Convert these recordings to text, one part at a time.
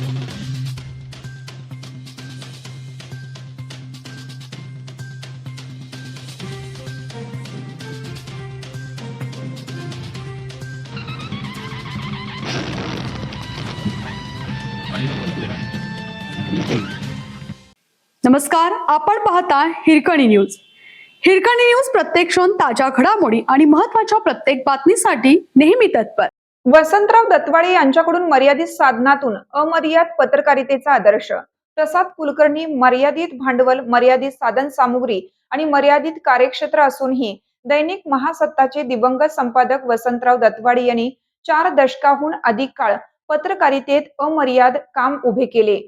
नमस्कार, आपण पाहता हिरकणी न्यूज. हिरकणी न्यूज प्रत्येक क्षण ताज्या घडामोडी आणि महत्त्वाच्या प्रत्येक बातमीसाठी नेहमी तत्पर. वसंतराव दत्वाळे यांच्याकडून मर्यादित साधनातून अमर्यादित पत्रकारितेचा आदर्श. प्रसाद कुलकर्णी मर्यादित भांडवल, मर्यादित साधन सामुग्री आणि मर्यादित कार्यक्षेत्र असूनही दैनिक महासत्ताचे दिवंगत संपादक वसंतराव दत्वाळे यांनी 4 दशकाहून अधिक काळ पत्रकारितेत अमर्याद काम उभे केले.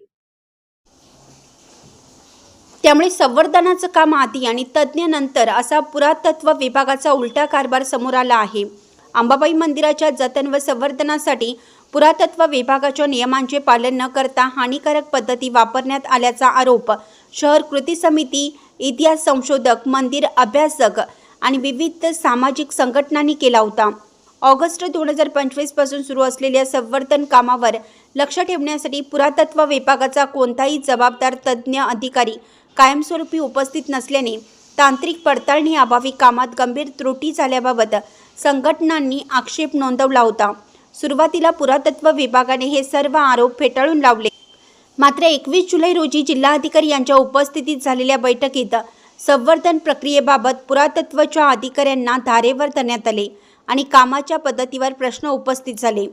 त्यामुळे संवर्धनाचं काम आधी आणि तज्ज्ञ नंतर असा पुरातत्व विभागाचा उलटा कारभार समोर आला आहे. अंबाबाई मंदिराच्या जतन व संवर्धनासाठी पुरातत्व विभागाच्या नियमांचे पालन न करता हानिकारक पद्धती वापरण्यात आल्याचा आरोप शहर कृती समिती, इतिहास संशोधक, मंदिर अभ्यासक आणि विविध सामाजिक संघटनांनी केला होता. ऑगस्ट 2025 पासून सुरू असलेल्या संवर्धन कामावर लक्ष ठेवण्यासाठी पुरातत्व विभागाचा कोणताही जबाबदार तज्ज्ञ अधिकारी कायमस्वरूपी उपस्थित नसल्याने तांत्रिक पडताळणी अभावी कामात गंभीर त्रुटी झाल्याबाबत संघटनांनी आक्षेप नोंदवला होता. सुरुवातीला पुरातत्व विभागाने हे सर्व आरोप फेटाळून लावले. मात्र 21 जुलै रोजी जिल्हाधिकारी यांच्या उपस्थितीत झालेल्या बैठकीत संवर्धन प्रक्रियेबाबत पुरातत्वच्या अधिकाऱ्यांना धारेवर धरण्यात आले आणि कामाच्या पद्धतीवर प्रश्न उपस्थित झाले.